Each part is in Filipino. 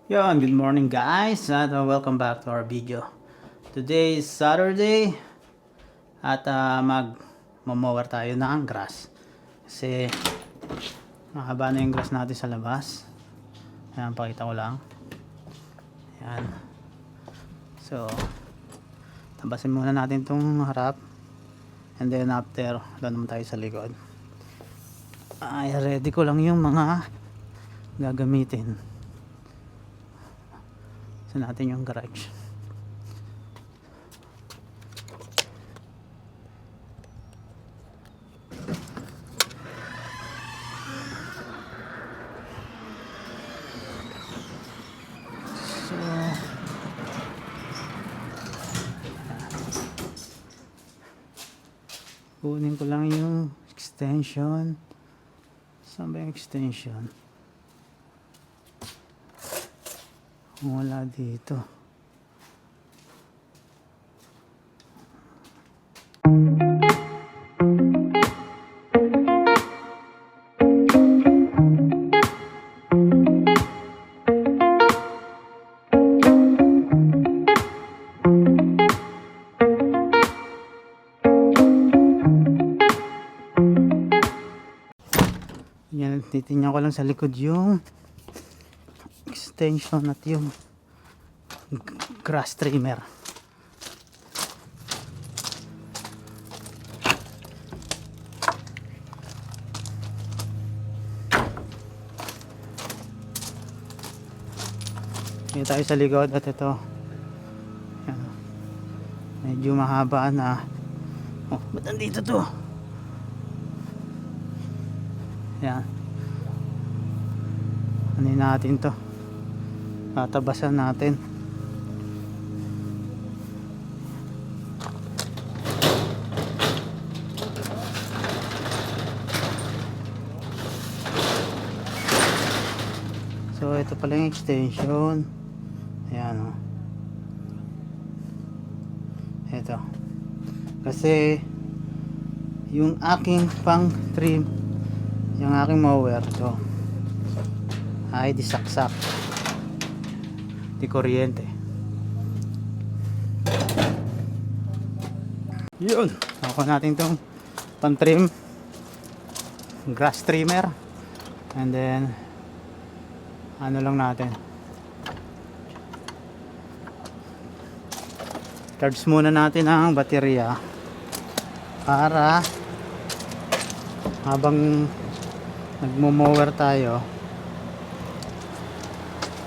Yon, good morning guys at welcome back to our video. Today is Saturday at mag-mower tayo ng grass. Kasi mahaba na yung grass natin sa labas. Ayan, pakita ko lang. Ayan. So, tabasin muna natin itong harap. And then after, doon naman tayo sa likod. Ay, ready ko lang yung mga gagamitin. Sa natin yung garage. So, kunin ko lang yung extension. Saan ba yung extension? Wala dito. Yan, titingnan ko lang sa likod yung extension at yung grass trimmer. Dito tayo sa likod at ito. Yan. Medyo mahaba na. Oh, ba't nandito to? Yan. Ano natin to? Tatabasan natin. So ito pala yung extension. Ayan o. Ito. Kasi yung aking pang trim, yung aking mower to ay di saksak, di kuryente. Yun, nakuha natin tong pang trim grass trimmer. And then ano lang natin, charge muna natin ang baterya para habang nagmo-mower tayo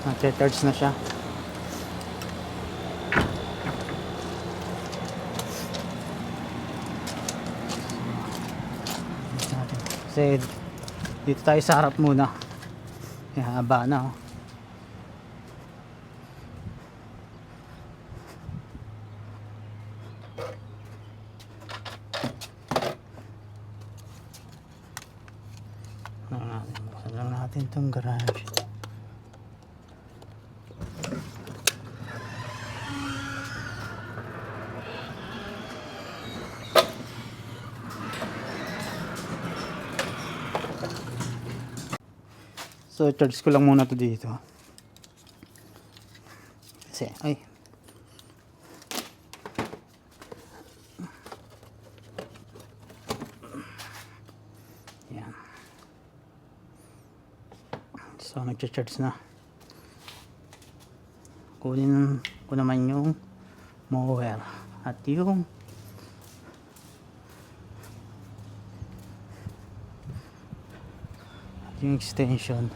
nag-charge na siya. Kasi dito tayo sa harap muna. Haba na oh. Buksan lang natin itong garage. So charge ko lang muna to dito. Kasi ay yan. So nagcha-charge na. Kunin ko naman yung mower at yung extension.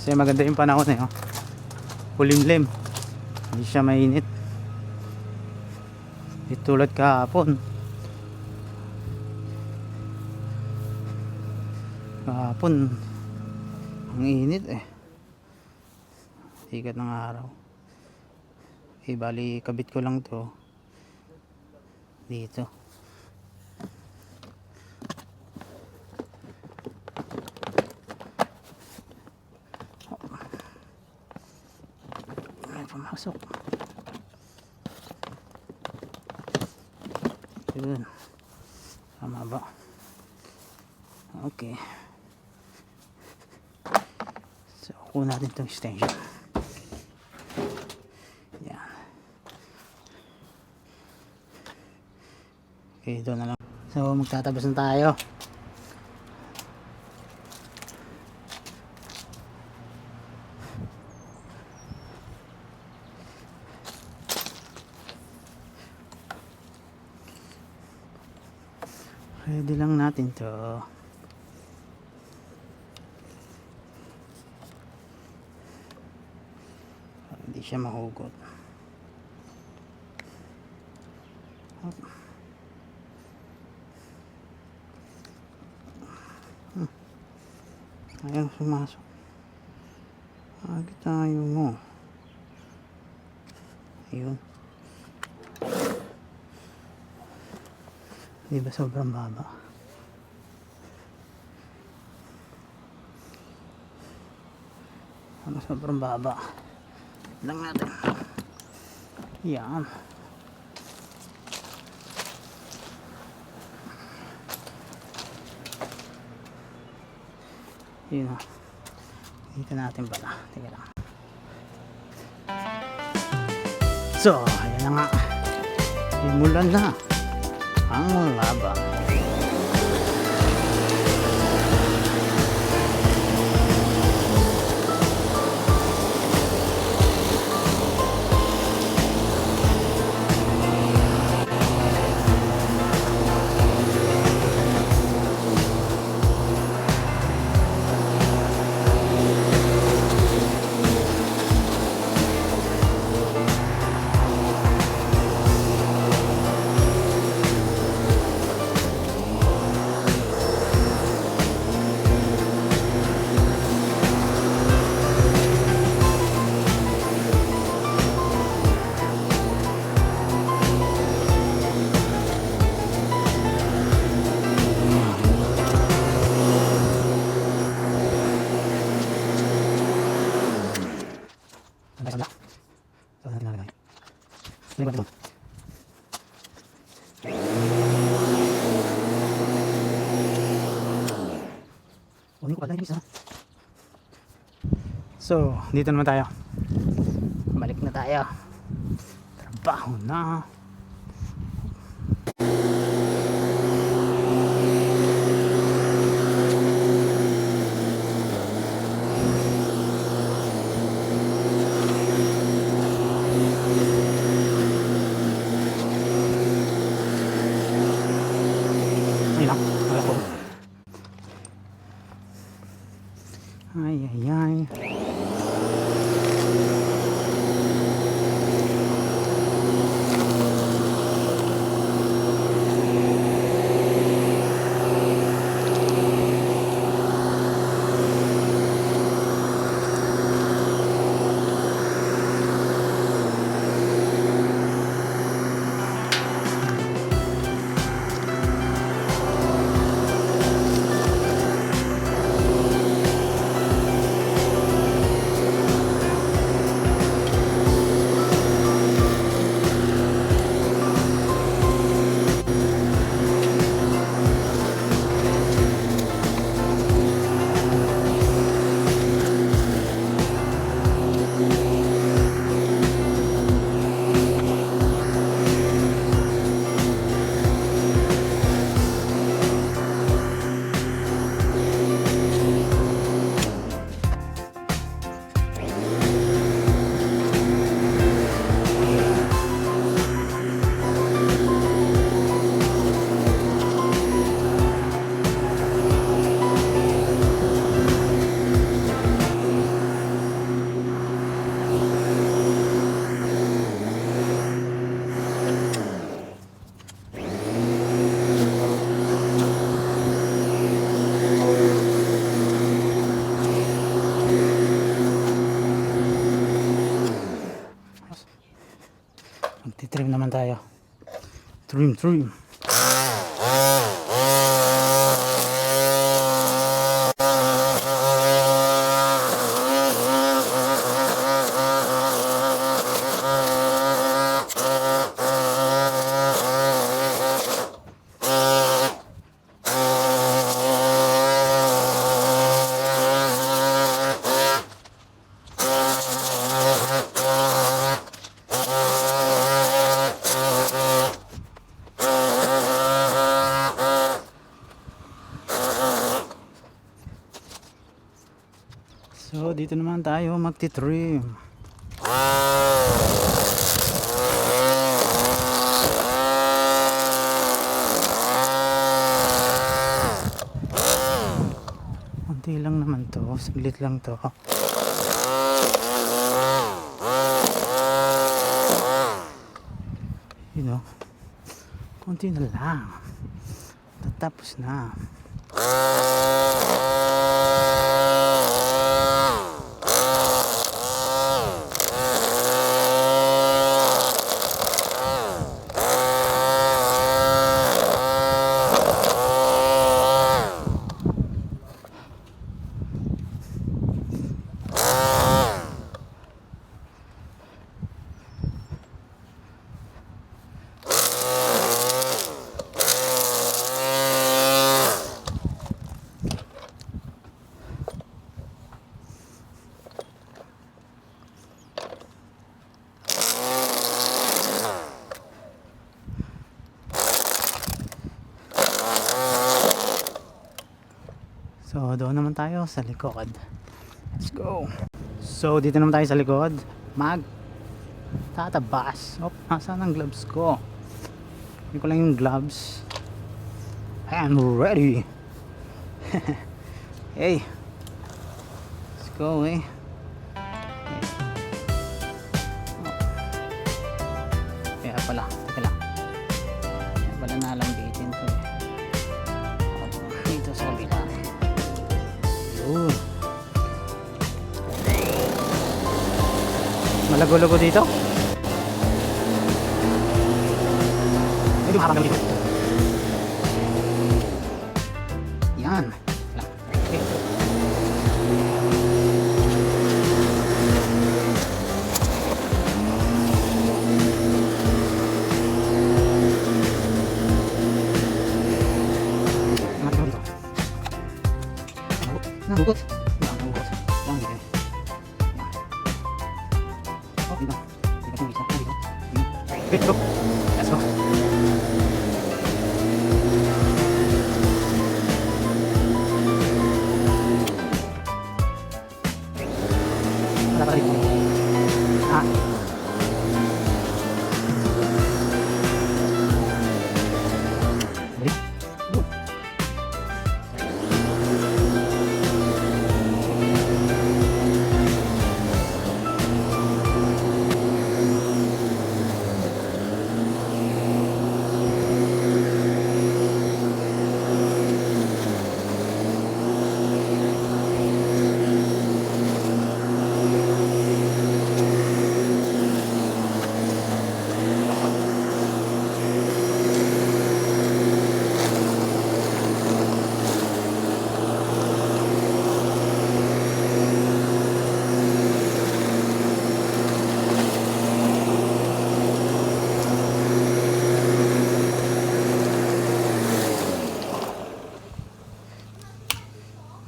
Kasi maganda yung panahon eh, oh. Kulimlim, hindi siya mainit. Di tulad kahapon. Kahapon ang init eh, sikat ng araw. Bali kabit ko lang to dito. pumasok. Yun. Tama ba? Okay. So, kuha natin itong extension. Yan. Okay, doon na lang. So, magtatabas na tayo. Ready lang natin to. Hindi siya mahugot. Ayaw sumasok. Agi tayo mo. Ayun. Di ba sobrang baba? Ano sobrang baba? Lang natin. Yan. Yun o. Dito natin pala. Teka lang. So, ayan na nga. Simulan na ang laban. So, dito naman tayo. Balik na tayo. Trabaho na. Ay, ay, ay. Magti-trim naman tayo. Trim. dito naman tayo magti-trim. Konti lang naman to, saglit lang to. You know, konti na lang. Tatapos na. So, doon naman tayo sa likod. Let's go. So, dito naman tayo sa likod. Tatabas. Oh, nasaan ang gloves ko? Hindi ko lang yung gloves. I'm ready. Hey. Let's go, eh. Kaya pala. Teka lang. Kaya pala nalambitin to, eh. Dito sa kabila. Malago-lago dito. Medyo mahaba dito. Yan. Okay. Nahugot. Nahugot. Yan, dito. Oh, dito. Dito yung isa. Dito. Dito. Let's go. Wala pa rin. Ah. Ready? Go.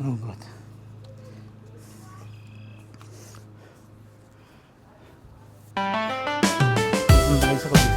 Oh God. Sambay sa kabila.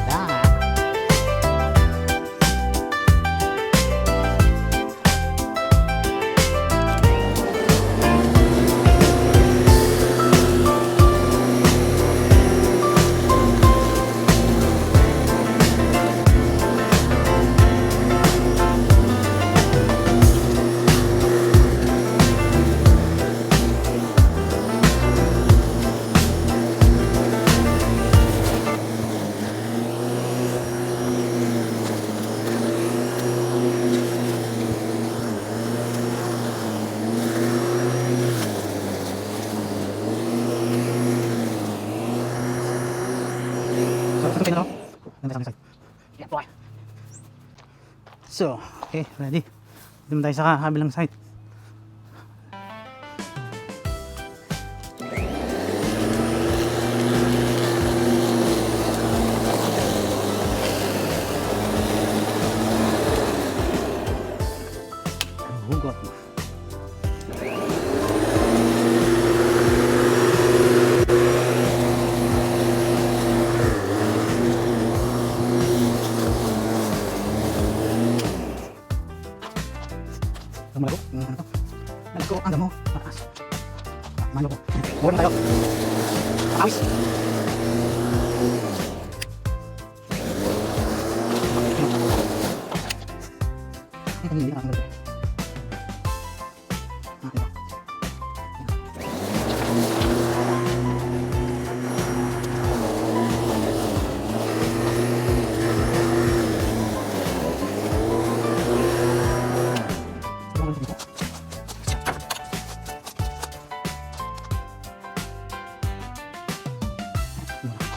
So, okay, ready. Dito tayo sa kabilang side. Hugot. Malago. awis.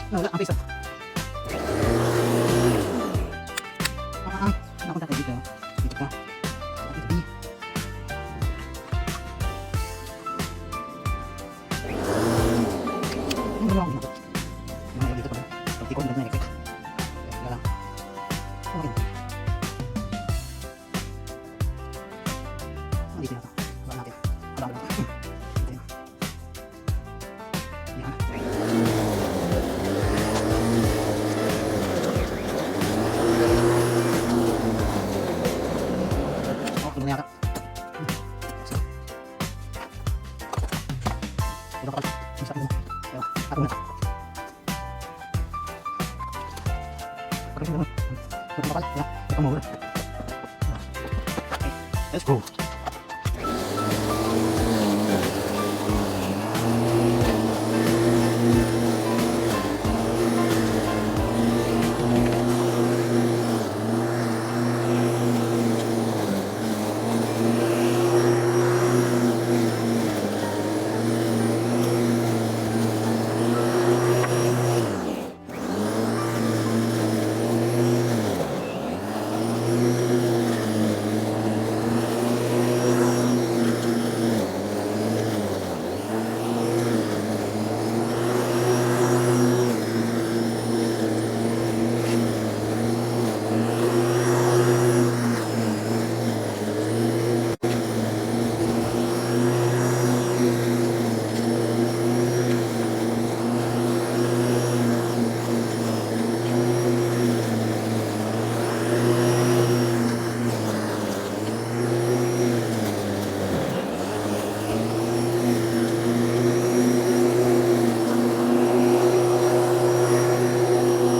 Wala, ang pisa. Nakunta tayo dito. Dito ka. Dito. Ano ba ako? Ano dito pa? Pagtikod na na-effect. Wala lang. Okay. Dito na ito. Wala natin. Wala lang. Yan. Yata. Ito ka. Isa mo. Ako na. Pagkain mo. Ito ka. Ito mo. Okay. Let's go.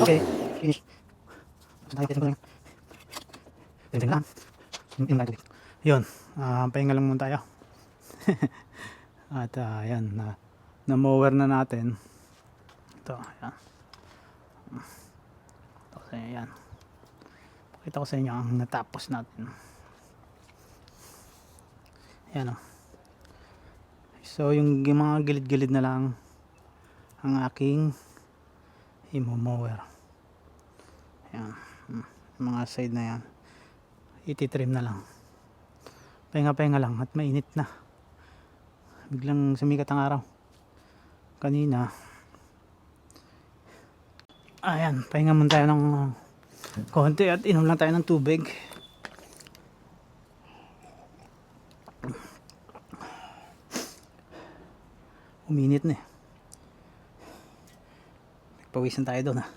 Okay, finish. Tapos tayo, tingnan lang. Yung lang. Yun, pahinga lang muna tayo. At yan, na-mower na natin. Ito, yan. Ito sa inyo, yan. Pakita ko sa inyo ang natapos natin. Yan o. So, yung mga gilid-gilid na lang ang aking i-mower. Yan, mga side na yan ititrim na lang, pahinga lang at mainit na, biglang sumikat ang araw kanina. Ayan, pahinga muna tayo ng konti at inom lang tayo ng tubig. Uminit na eh, pawisan tayo doon ha.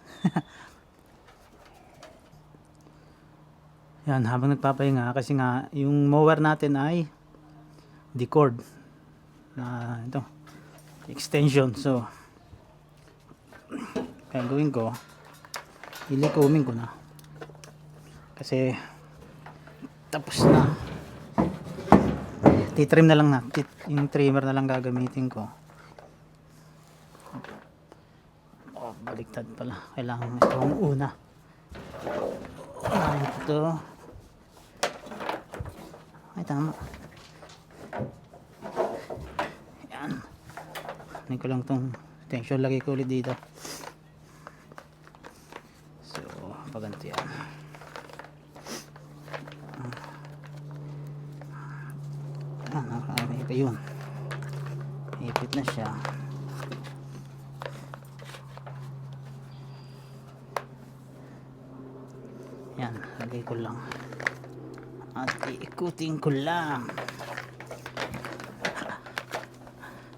Yan, habang nagpapahinga kasi nga yung mower natin ay decord na ito extension. So gagawin ko, ilikumin ko na kasi tapos na. Titrim na lang natin, yung trimmer na lang gagamitin ko. Oh, baliktad pala, kailangan itong una. Ito ay tama. Yan, hindi ko lang itong tension, lagay ko ulit dito. So paganto yan. Nakakami pa yun, ipit na siya. Yan, lagay ko lang at iikutin ko lang.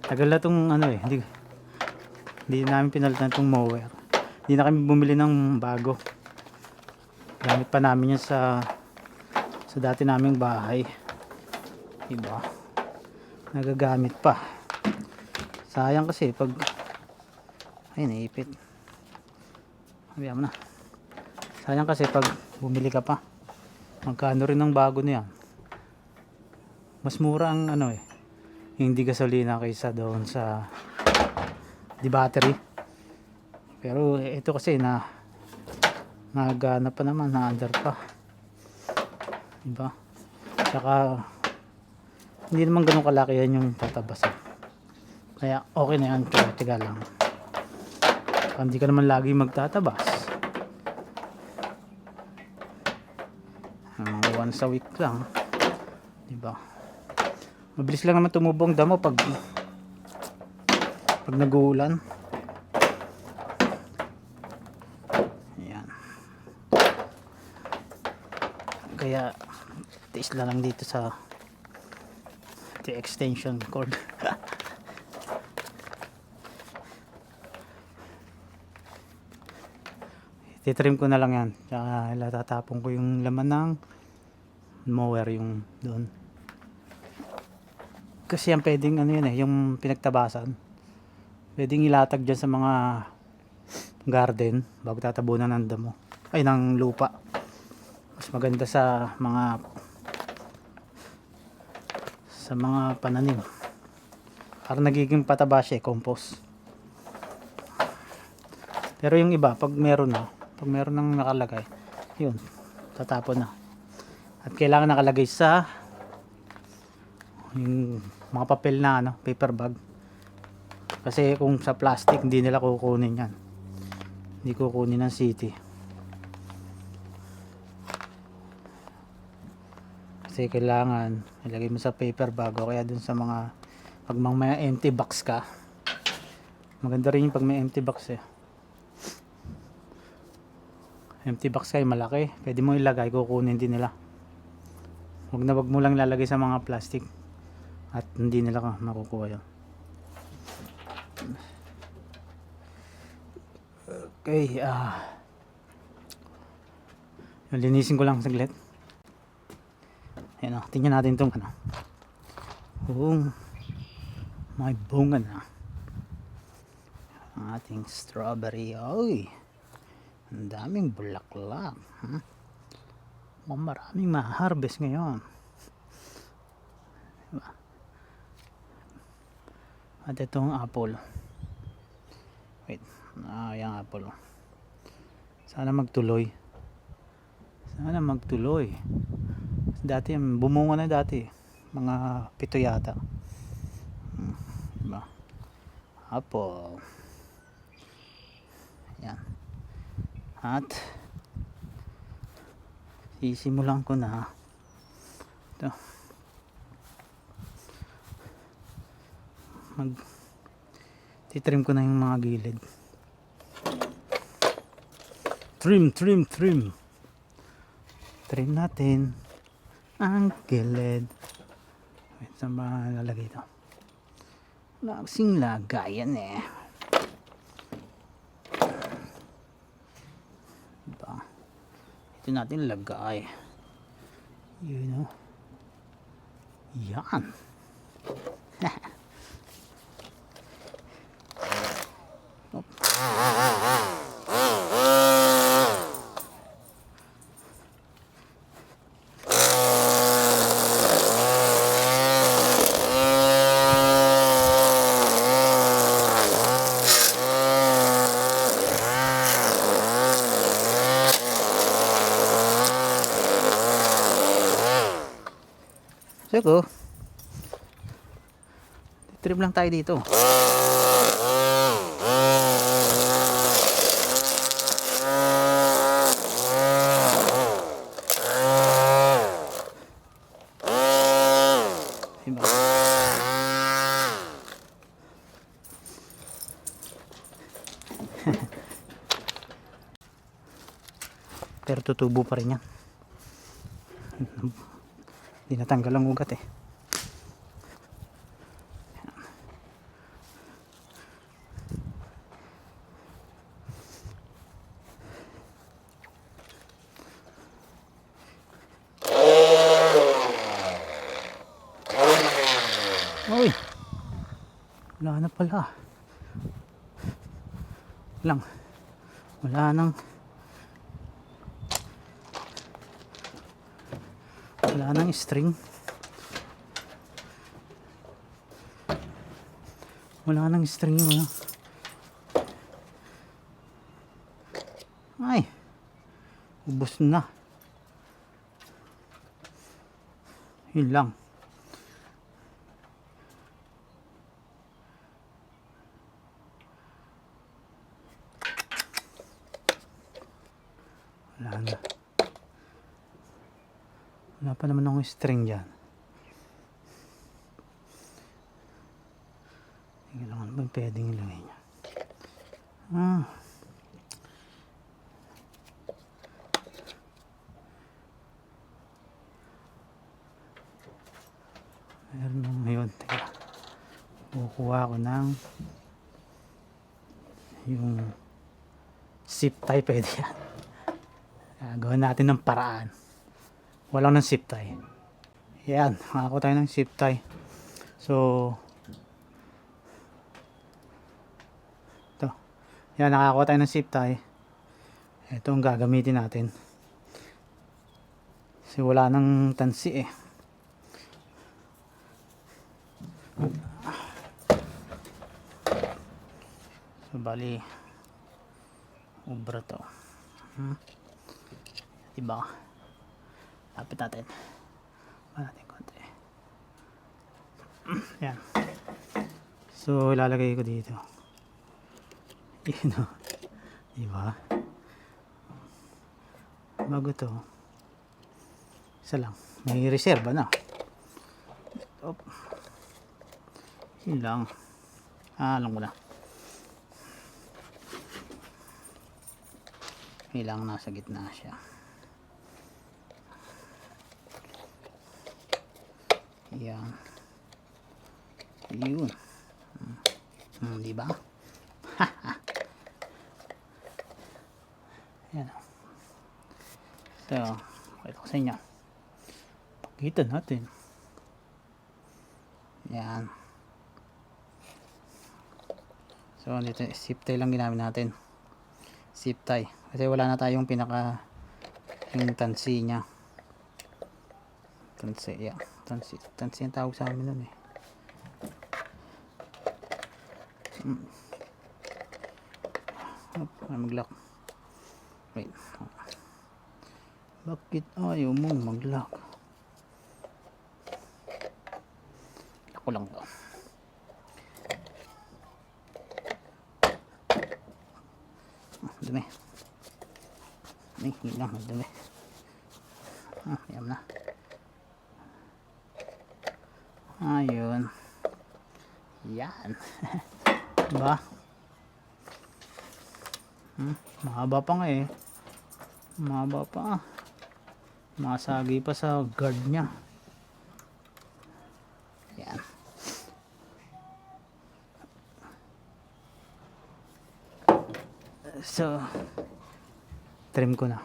Tagal na itong ano eh, hindi namin pinalitan itong mower. Hindi na kami bumili ng bago, gamit pa namin yan sa dati naming bahay, diba? Nagagamit pa. Sayang kasi pag Ay, naipit. Sabihan mo na. Sayang kasi pag bumili ka pa, magkano rin ang bago niya. Mas mura ang ano eh, hindi gasolina kaysa doon sa di battery. Pero ito kasi na nagana pa naman, na-under pa. Diba? Tsaka hindi naman ganun kalaki yan yung tatabas. Kaya okay na yan, kaya tiga lang. Hindi ka naman lagi magtatabas. Once a week lang. Diba? Mabilis lang naman tumubo ang damo pag nag-uulan. Ayan. Kaya tiis na lang dito sa extension cord. Titrim ko na lang yan. Tsaka tatapon ko yung laman ng mower yung doon. Kasi yan pwedeng ano yun eh, yung pinagtabasan. Pwedeng ilatag dyan sa mga garden bago tatabunan ng damo. Ay, ng lupa. Mas maganda sa mga pananim. Para nagiging pataba siya, compost. Pero yung iba, pag meron nang nakalagay, yun, tatapon na. At kailangan nakalagay sa yung mga papel na paper bag. Kasi kung sa plastic, hindi nila kukunin yan. Hindi kukunin ng city. Kasi kailangan ilagay mo sa paper bag o kaya dun sa mga pag may empty box ka. Maganda rin yung pag may empty box eh. Empty box kayo malaki, pwede mo ilagay, kukunin din nila. Wag mo lang lalagay sa mga plastic at hindi nila makukuha yun. Okay, linisin ko lang saglit. Ayan, tingnan natin itong may bunga na ang ating strawberry. Oy, ang daming bulaklak. Maraming ma-harvest ngayon. Diba? At itong apple. Wait, yung apple. Sana magtuloy. Dati bumunga na dati. Mga 7 yata. Diba? Apple. Yan. At sisimulan ko na ito. Titrim ko na yung mga gilid. Trim natin ang gilid. Wait, saan ba lalagay ito? Wala kasing lagayan eh. Diba? Ito natin lagay. Yun o. Yan. Seko. Trip lang tayo dito. Diba? Pero tutubo pa rin yan. Hindi natanggal ang ugat eh. Uy, wala na pala. lang. Wala nang string. Wala nang string yung ano. Ay, ubos na. Yun lang. Wala na. Wala pa naman akong string dyan. Tingnan lang, ano bang pwedeng ilagay niya? Meron lang ngayon. Teka. Kukuha ko ng yung zip tie, pwede yan. Gawin natin ng paraan. Walang ng zip tie. Yan, makakuha tayo ng zip tie. So, ito. Yan, nakakuha tayo ng zip tie. Ito ang gagamitin natin. Kasi wala nang tansi eh. So, bali, ubra to. Diba? Lapit natin. Ba natin konti. Yan. So, ilalagay ko dito. Yun o. Diba? Bago to. Isa lang. May reserva na. Op. Yun lang. Alam ko na. Kailangan nasa gitna siya. Yan. Yun. Diba? Yan. So, pakita ko sa inyo. Pakita natin. Yan. So, dito zip tie lang ginamit natin. Zip tie. Kasi wala na tayong pinaka yung tansi niya. Tansi, yeah. Tansi yung tawag sa amin nun eh. Ay, mag-lock. Wait. Bakit ayaw mong mag-lock? Lock ko lang to. Dumi. Hindi lang, dumi. Ayan na. Ayun. Yan. Diba? Mahaba pa nga eh. Mahaba pa. Masagi pa sa guard niya. Yan. So, trim ko na.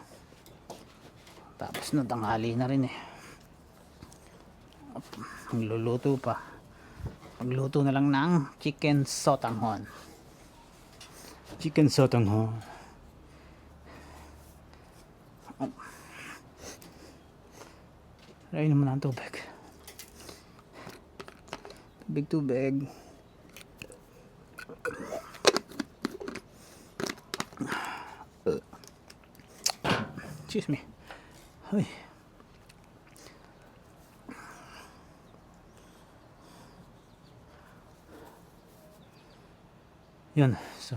Tapos na, tanghali na rin eh. Magluluto pa. Magluto na lang ng chicken sotanghon. Chicken sotanghon. Rain naman ang tubig. Tubig. Excuse me. Ay. Yun. So,